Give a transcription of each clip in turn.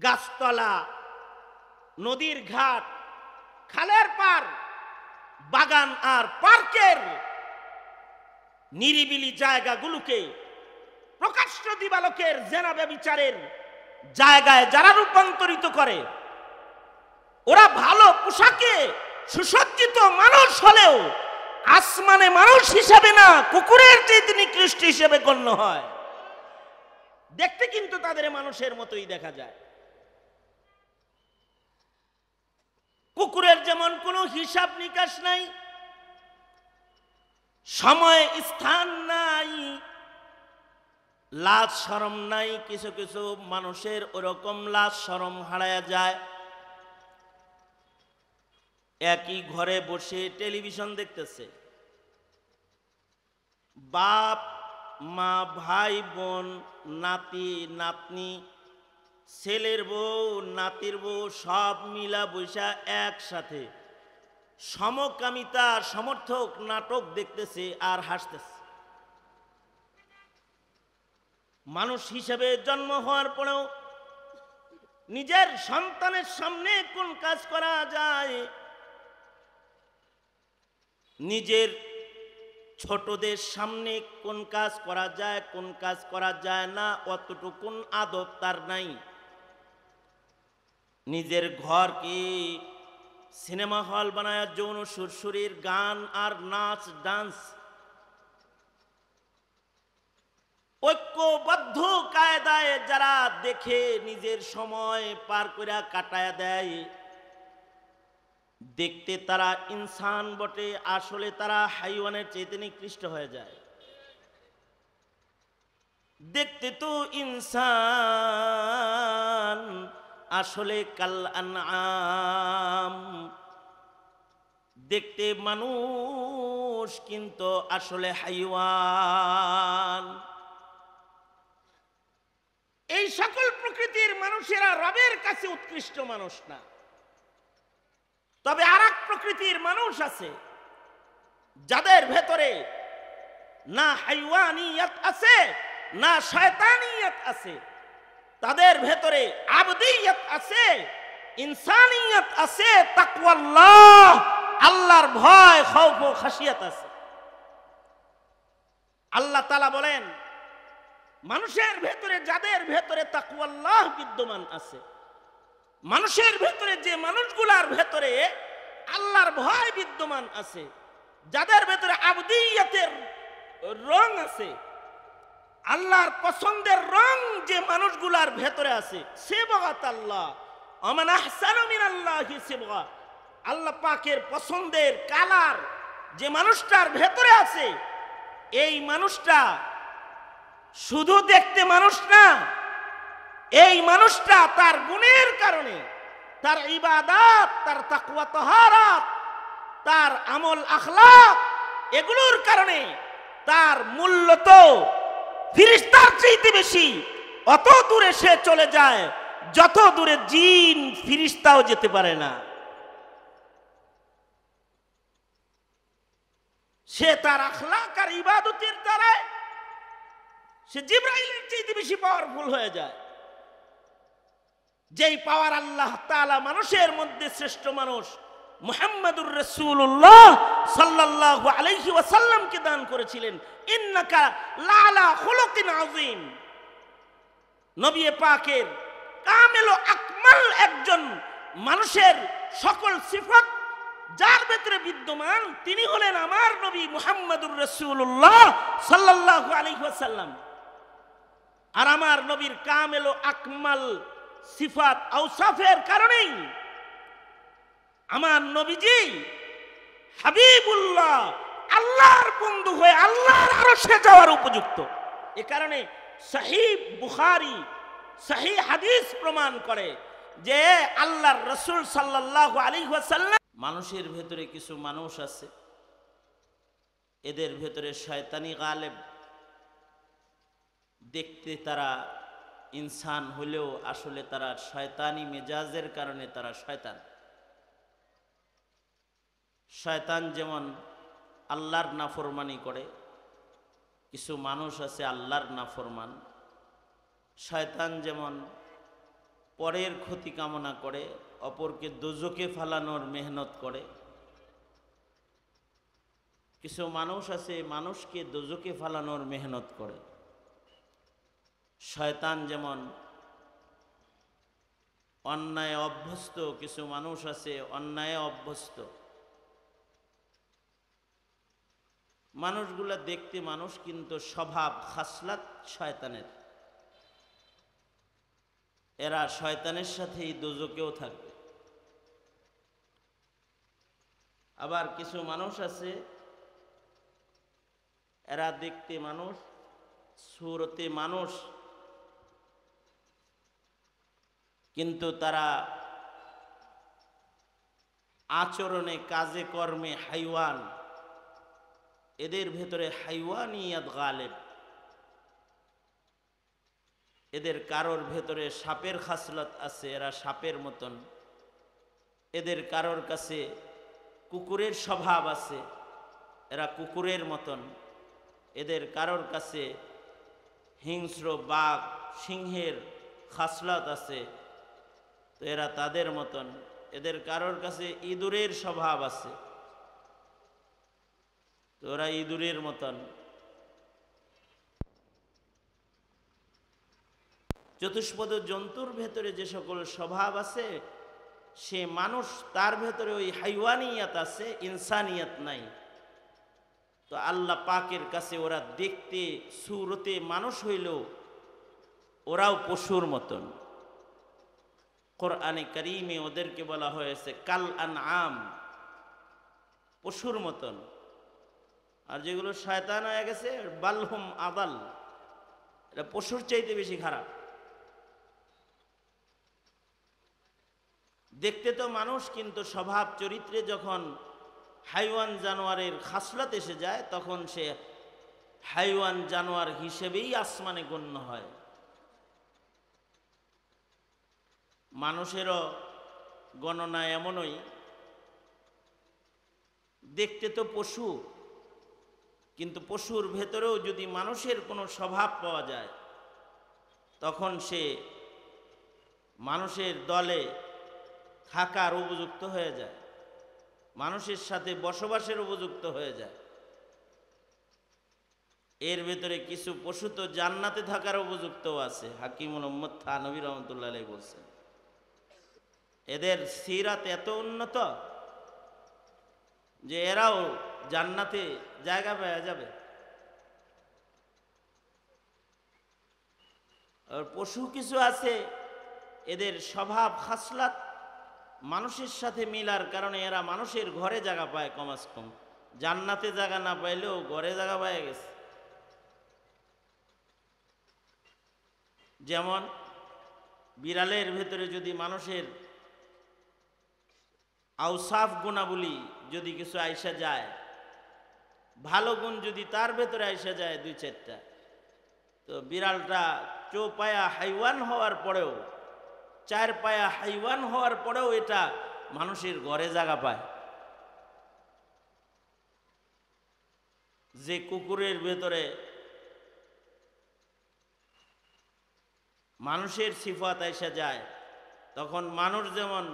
গাছতলা, নদীর ঘাট, খালের পার, বাগান আর পার্কের নিরিবিলি জায়গাগুলোকে প্রকাশ্য দিবালোকের জেনা ব্যভিচারের জায়গায় যারা রূপান্তরিত করে, ওরা ভালো পোশাকে সুসজ্জিত মানুষ হলেও আসমানে মানুষ হিসেবে না, কুকুরের চেয়ে নিকৃষ্ট হিসেবে গণ্য হয়। দেখতে কিন্তু তাদের মানুষের মতোই দেখা যায়। কুকুরের যেমন কোনো হিসাব নিকাশ নাই, সময় স্থান নাই, লাজ শরম নাই। কিছু কিছু মানুষের ওরকম লাজ শরম হারায়া যায়। একই ঘরে বসে টেলিভিশন দেখতেছে, বাপ মা, ভাই বোন, নাতি নাতনি, ছেলের বউ, নাতির বউ সব মিলা বৈশা একসাথে সমকামিতা সমর্থক নাটক দেখতেছে আর হাসতেছে। মানুষ হিসেবে জন্ম হওয়ার পরেও নিজের সন্তানের সামনে কোন কাজ করা যায়, নিজের ছোটদের সামনে কোন কাজ করা যায়, কোন কাজ করা যায় না, অতটুকুন আদব তার নাই। নিজের ঘরকে সিনেমা হল বানায় যৌন সুরসুরির গান আর নাচ ডান্স ঐক্যবদ্ধ কায়দায় যারা দেখে নিজের সময় পার করে কাটায় দেয়, দেখতে তারা ইনসান বটে, আসলে তারা হাইওয়ানের চেয়ে নিকৃষ্ট হয়ে যায়। দেখতে তো ইনসান, আসলে কাল আনআম। দেখতে মানুষ কিন্তু আসলে হাইওয়ান। এই সকল প্রকৃতির মানুষেরা রবের কাছে উৎকৃষ্ট মানুষ না। তবে আর এক প্রকৃতির মানুষ আছে যাদের ভেতরে না হাইওয়ানিয়ত আছে না শয়তানিয়ত আছে, তাদের ভেতরে আবদিয়ত আছে, ইনসানিয়ত আছে, তাকওয়াল্লাহ, আল্লাহর ভয়, খৌফ ও খাশিয়াত আছে। আল্লাহ তাআলা বলেন, মানুষের ভেতরে যাদের ভেতরে তাকওয়াল্লাহ বিদ্যমান আছে, মানুষের ভেতরে যে মানুষগুলার ভেতরে আল্লাহর ভয় বিদ্যমান আছে, যাদের ভেতরে আবদিয়তের রং আছে, আল্লাহর পছন্দের রং যে মানুষগুলার ভেতরে আছে, সিবগাত আল্লাহ, আমান আহসানু মিনাল্লাহি সিবগা, আল্লাহ পাকের পছন্দের কালার যে মানুষটার ভেতরে আছে, এই মানুষটা শুধু দেখতে মানুষ না, এই মানুষটা তার গুণের কারণে, তার ইবাদত, তার তাকওয়া তাহারাত, তার আমল আখলাক, এগুলোর কারণে তার মূল্য তো ফেরেশতার চাইতে বেশি। অত দূরে সে চলে যায় যত দূরে জিন ফেরেশতাও যেতে পারে না। সে তার আখলাক আর ইবাদতের দ্বারা সে জিবরাইলের চাইতে বেশি পাওয়ারফুল হয়ে যায়। যেই পাওয়ার আল্লাহ তাআলা মানুষের মধ্যে শ্রেষ্ঠ মানুষ মুহাম্মাদুর রাসূলুল্লাহ সাল্লাল্লাহু আলাইহি ওয়াসাল্লামকে দান করেছিলেন, ইন্নাকা লাআলা খুলুকিন আযীম। নবী পাকের কামেল ও আকমাল একজন মানুষের সকল সিফত যার ভেতরে বিদ্যমান, তিনি হলেন আমার নবী মুহাম্মাদুর রাসূলুল্লাহ সাল্লাল্লাহু আলাইহি ওয়াসাল্লাম। আর আমার নবীর কামেল ও আকমাল সিফাত আওসাফের কারণেই আমার নবীজি হাবিবুল্লাহ, আল্লাহর বন্ধু হয়ে আল্লাহর আরশে যাওয়ার উপযুক্ত। এ কারণে সহিহ বুখারী, সহিহ হাদিস প্রমাণ করে যে আল্লাহর রাসূল সাল্লাল্লাহু আলাইহি ওয়াসাল্লাম, মানুষের ভেতরে কিছু মানুষ আছে, এদের ভেতরে শয়তানি গালেব। দেখতে তারা ইনসান হলেও আসলে তারা শয়তানি মেজাজের কারণে তারা শয়তান। শয়তান যেমন আল্লাহর নাফরমানি করে, কিছু মানুষ আছে আল্লাহর নাফরমান। শয়তান যেমন পরের ক্ষতি কামনা করে, অপরকে দোজখে ফালানোর মেহনত করে। কিছু মানুষ আছে মানুষকে দোজখে ফালানোর মেহনত করে। শয়তান যেমন অন্যায় অভ্যস্ত, কিছু মানুষ আছে অন্যায় অভ্যস্ত। মানুষগুলা দেখতে মানুষ, কিন্তু স্বভাব খাসলাত শয়তানের। এরা শয়তানের সাথেই দোজখেও থাকবে। আবার কিছু মানুষ আছে এরা দেখতে মানুষ, সুরতে মানুষ, কিন্তু তারা আচরণে কাজে কর্মে হাইওয়ান। এদের ভেতরে হাইওয়ানিয়াত গালেব। এদের কারোর ভেতরে সাপের খাসলত আছে, এরা সাপের মতন। এদের কারোর কাছে কুকুরের স্বভাব আছে, এরা কুকুরের মতন। এদের কারোর কাছে হিংস্র বাঘ সিংহের খাসলত আছে, তো এরা তাদের মতন। এদের কারোর কাছে ইঁদুরের স্বভাব আছে, তো ওরা ইঁদুরের মতন। চতুষ্পদ জন্তুর ভেতরে যে সকল স্বভাব আছে, সে মানুষ, তার ভেতরে ওই হাইওয়ানিয়াত আছে, ইনসানিয়াত নাই। তো আল্লাহ পাকের কাছে ওরা দেখতে সুরতে মানুষ হইলেও ওরাও পশুর মতন। কোরআনে কারীমে ওদেরকে বলা হয়েছে কাল আনআম, পশুর মতন। আর যেগুলো শয়তান হয়ে গেছে বালহুম আদাল, এটা পশুর চাইতে বেশি খারাপ। দেখতে তো মানুষ, কিন্তু স্বভাব চরিত্রে যখন হাইওয়ান জানোয়ারের খাসলত এসে যায়, তখন সে হাইওয়ান জানোয়ার হিসেবেই আসমানে গণ্য হয়। মানুষেরও গণনা এমনই, দেখতে তো পশু, কিন্তু পশুর ভেতরেও যদি মানুষের কোনো স্বভাব পাওয়া যায়, তখন সে মানুষের দলে থাকার উপযুক্ত হয়ে যায়, মানুষের সাথে বসবাসের উপযুক্ত হয়ে যায়। এর ভেতরে কিছু পশু তো জান্নাতে থাকার উপযুক্তও আছে। হাকিমুল উম্মত থানভী রহমতুল্লাহ আলাইহি বলছেন, এদের সিরাত এত উন্নত যে এরাও জান্নাতে জায়গা পেয়ে যাবে। আর পশু কিছু আছে, এদের স্বভাব খাসলাত মানুষের সাথে মিলার কারণে এরা মানুষের ঘরে জায়গা পায়, কমাস কম। জান্নাতে জায়গা না পাইলেও ঘরে জায়গা পায় গেছে। যেমন বিড়ালের ভেতরে যদি মানুষের আউসাফ গুণাবলী যদি কিছু আইসা যায়, ভালো গুণ যদি তার ভেতরে আইসা যায় দুই চারটা, তো বিড়ালটা চৌপায়া হাইওয়ান হওয়ার পরেও, চার পায়া হাইওয়ান হওয়ার পরেও এটা মানুষের ঘরে জায়গা পায়। যে কুকুরের ভেতরে মানুষের সিফাত আইসা যায়, তখন মানুষ যেমন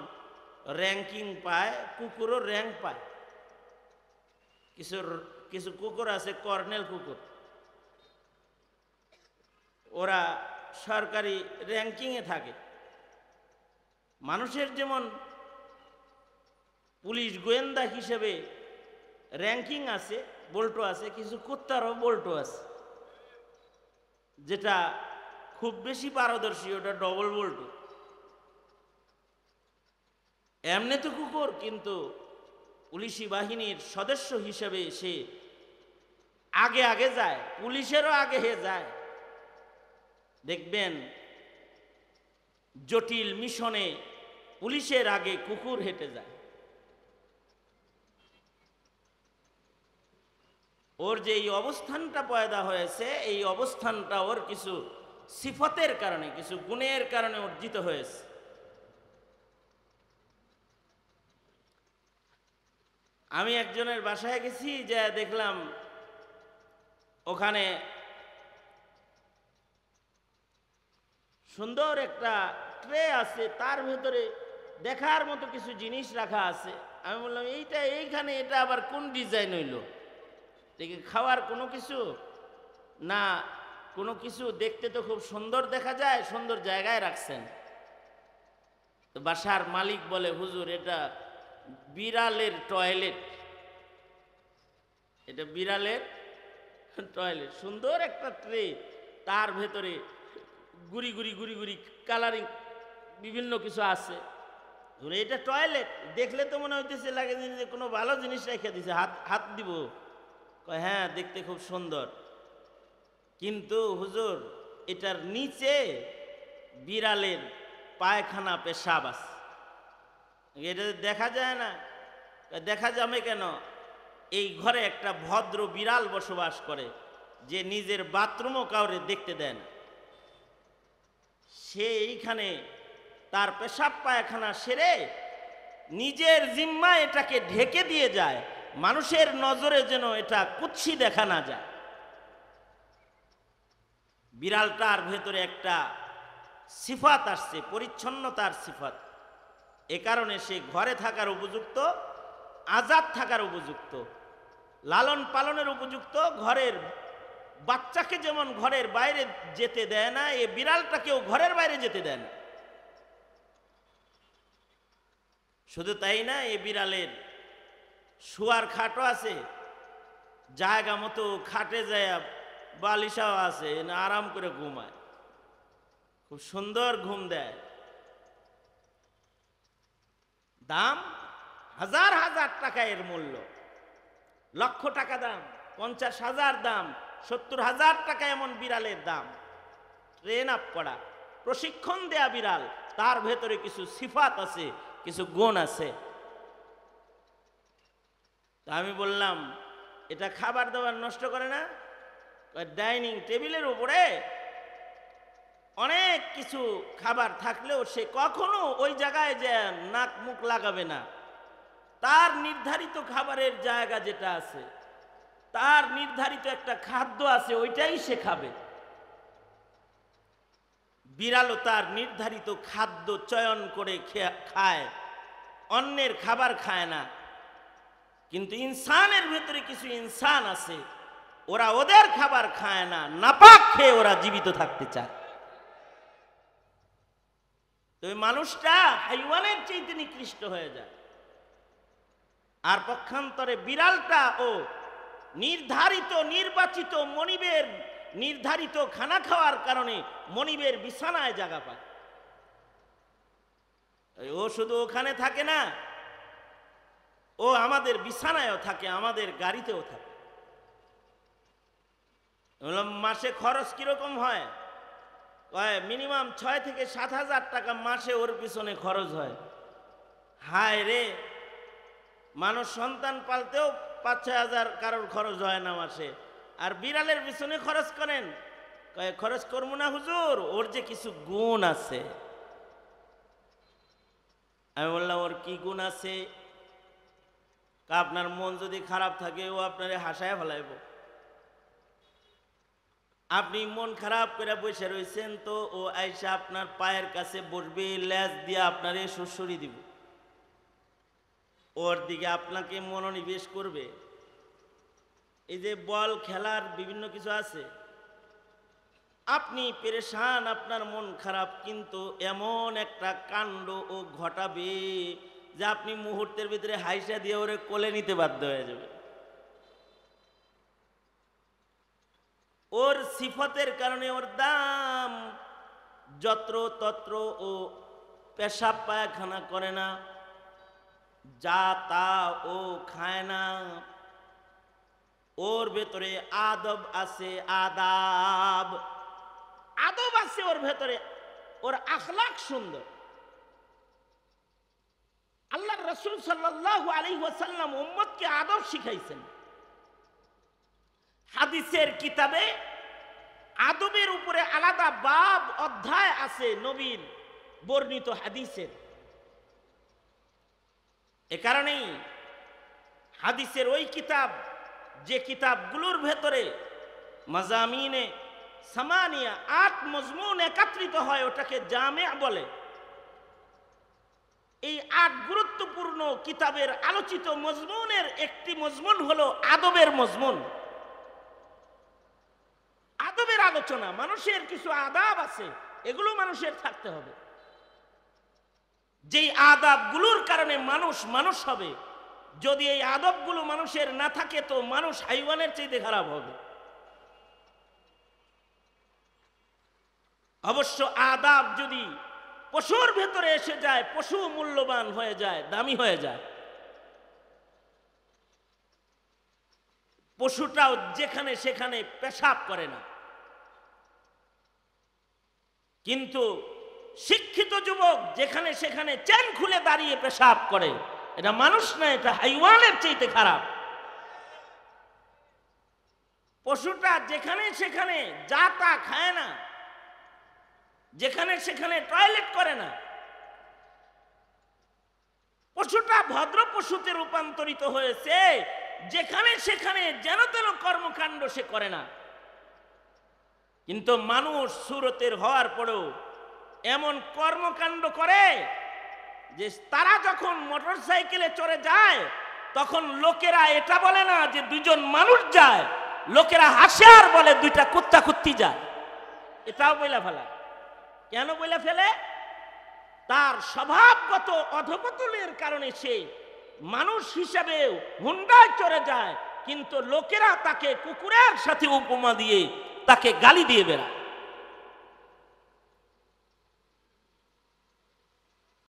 র্যাঙ্কিং পায়, কুকুরও র্যাঙ্ক পায়। কিছু কিছু কুকুর আছে কর্নেল কুকুর, ওরা সরকারি র্যাঙ্কিংয়ে থাকে। মানুষের যেমন পুলিশ গোয়েন্দা হিসেবে র্যাঙ্কিং আছে, বল্টু আছে, কিছু কুত্তারও বল্টু আছে। যেটা খুব বেশি পারদর্শী ওটা ডবল বল্টু। এমনি তো কুকুর, কিন্তু পুলিশি বাহিনীর সদস্য হিসেবে সে আগে আগে যায়, পুলিশেরও আগে হে যায়। দেখবেন জটিল মিশনে পুলিশের আগে কুকুর হেঁটে যায়। ওর যে এই অবস্থানটা পয়দা হয়েছে, এই অবস্থানটা ওর কিছু সিফতের কারণে, কিছু গুণের কারণে অর্জিত হয়েছে। আমি একজনের বাসায় গেছি, যে দেখলাম ওখানে সুন্দর একটা ট্রে আছে, তার ভেতরে দেখার মতো কিছু জিনিস রাখা আছে। আমি বললাম এইখানে এটা আবার কোন ডিজাইন হইল? দেখি খাওয়ার কোনো কিছু না, কোনো কিছু দেখতে তো খুব সুন্দর দেখা যায়, সুন্দর জায়গায় রাখছেন। তো বাসার মালিক বলে, হুজুর এটা বিড়ালের টয়লেট, এটা বিড়ালের টয়লেট। সুন্দর একটা ট্রে, তার ভেতরে গুড়ি গুড়ি গুড়ি গুড়ি কালারিং বিভিন্ন কিছু আছে। এটা টয়লেট, দেখলে তো মনে হইতেছে লাগে যে কোনো ভালো জিনিস রেখে দিছে, হাত দিব। কয় হ্যাঁ, দেখতে খুব সুন্দর, কিন্তু হুজুর এটার নিচে বিড়ালের পায়খানা পেশাব আছে। এটা দেখা যায় না? দেখা যাবে কেন? এই ঘরে একটা ভদ্র বিড়াল বসবাস করে, যে নিজের বাথরুমও কাউরে দেখতে দেয় না। সে এইখানে তার পেশাব পায়খানা সেরে নিজের জিম্মায় এটাকে ঢেকে দিয়ে যায়, মানুষের নজরে যেন এটা কুৎসি দেখা না যায়। বিড়ালটার ভেতরে একটা সিফাত আসছে, পরিচ্ছন্নতার সিফাত। এ কারণে সে ঘরে থাকার উপযুক্ত, আজাদ থাকার উপযুক্ত, লালন পালনের উপযুক্ত। ঘরের বাচ্চাকে যেমন ঘরের বাইরে যেতে দেয় না, এই বিড়ালটাকেও ঘরের বাইরে যেতে দেয় না। শুধু তাই না, এই বিড়ালের শোয়ার খাটও আছে, জায়গা মতো খাটে যায়, বালিশাও আছে, না আরাম করে ঘুমায়, খুব সুন্দর ঘুম দেয়। দাম হাজার হাজার টাকা এর মূল্য, লক্ষ টাকা দাম, 50,000 দাম, 70,000 টাকা এমন বিড়ালের দাম। ট্রেন আপ করা, প্রশিক্ষণ দেয়া বিড়াল, তার ভেতরে কিছু সিফাত আছে, কিছু গুণ আছে। তা আমি বললাম, এটা খাবার দাবার নষ্ট করে না? ডাইনিং টেবিলের উপরে অনেক কিছু খাবার থাকলেও সে কখনো ওই জায়গায় যে নাক মুখ লাগাবে না। তার নির্ধারিত খাবারের জায়গা যেটা আছে, তার নির্ধারিত একটা খাদ্য আছে, ওইটাই সে খাবে। বিড়ালও তার নির্ধারিত খাদ্য চয়ন করে খায়, অন্যের খাবার খায় না। কিন্তু ইনসানের ভেতরে কিছু ইনসান আছে, ওরা ওদের খাবার খায় না, নাপাক খেয়ে ওরা জীবিত থাকতে চায়। তো ওই মানুষটা হাইওয়ানের চাইতে নিকৃষ্ট হয়ে যায়। আর পক্ষান্তরে বিড়ালটা ও নির্ধারিত নির্বাচিত মনিবের নির্ধারিত খানা খাওয়ার কারণে মনিবের বিছানায় জায়গা পায়। ও শুধু ওখানে থাকে না, ও আমাদের বিছানায়ও থাকে, আমাদের গাড়িতেও থাকে। মাসে খরচ কিরকম হয়? মিনিমাম 6 থেকে 7,000 টাকা মাসে ওর পিছনে খরচ হয়। হায় রে, মানুষ সন্তান পালতেও 5-6 হাজার কারোর খরচ হয় না মাসে, আর বিড়ালের পিছনে খরচ করেন? খরচ করবো না হুজুর, ওর যে কিছু গুণ আছে। আমি বললাম, ওর কি গুণ আছে? আপনার মন যদি খারাপ থাকে, ও আপনারে হাসায় ফেলাইব। আপনি মন খারাপ করে বসে রয়েছেন, তো ও আইসা আপনার পায়ের কাছে বসবে, লেজ দিয়ে আপনারে সুড়সুড়ি দিব, ওর দিকে আপনাকে মনোনিবেশ করবে। এই যে বল খেলার বিভিন্ন কিছু আছে, আপনি পেরেশান, আপনার মন খারাপ, কিন্তু এমন একটা কাণ্ড ও ঘটাবে যে আপনি মুহূর্তের ভিতরে হাইসা দিয়ে ওরে কোলে নিতে বাধ্য হয়ে যাবে। ওর সিফতের কারণে ওর দাম। যত্র তত্র ও পেশাব পায়খানা করে না, যা তা ও খায় না, ওর ভেতরে আদব আছে, আদাব আদব আছে ওর ভেতরে, ওর আখলাক সুন্দর। আল্লাহর রাসূল সাল্লাল্লাহু আলাইহি ওয়াসাল্লাম উম্মতকে আদব শিখাইছেন। হাদিসের কিতাবে আদবের উপরে আলাদা বাব অধ্যায় আছে নবীর বর্ণিত হাদিসের। এ কারণেই হাদিসের ওই কিতাব, যে কিতাবগুলোর ভেতরে মাজামিনে সামানিয়া 8 মজমুন একত্রিত হয়, ওটাকে জামে বলে। এই 8 গুরুত্বপূর্ণ কিতাবের আলোচিত মজমুনের একটি মজমুন হলো আদবের মজমুন। আদবের আলোচনা, মানুষের কিছু আদাব আছে, এগুলো মানুষের থাকতে হবে। যেই আদাবগুলোর কারণে মানুষ মানুষ হবে, যদি এই আদবগুলো মানুষের না থাকে তো মানুষ হাইওয়ানের চাইতে খারাপ হবে। অবশ্য আদাব যদি পশুর ভেতরে এসে যায়, পশু মূল্যবান হয়ে যায়, দামি হয়ে যায়। পশুটাও যেখানে সেখানে পেশাব করে না, কিন্তু শিক্ষিত যুবক যেখানে সেখানে চেন খুলে দাঁড়িয়ে পেশাব করে, এটা মানুষ না, এটা হাইওয়ানের চাইতে খারাপ। পশুটা যেখানে সেখানে যা তা খায় না, যেখানে সেখানে টয়লেট করে না, পশুটা ভদ্র পশুতে রূপান্তরিত হয়েছে, যেখানে সেখানে যেন তেন কর্মকাণ্ড সে করে না। কিন্তু মানুষ সুরতের হওয়ার পরেও এমন কর্মকাণ্ড করে যে তারা যখন মোটর সাইকেলে চড়ে যায় তখন লোকেরা এটা বলে না যে দুইজন মানুষ যায়, লোকেরা হাসে আর বলে দুইটা কুত্তা কুত্তি যায়। এটাও বলে ফেলা। কেন বলে ফেলে? তার স্বভাবগত অধপতনের কারণে সে মানুষ হিসাবে হুন্ডায় চড়ে যায়, কিন্তু লোকেরা তাকে কুকুরের সাথে উপমা দিয়ে তাকে গালি দিয়ে বেড়ায়।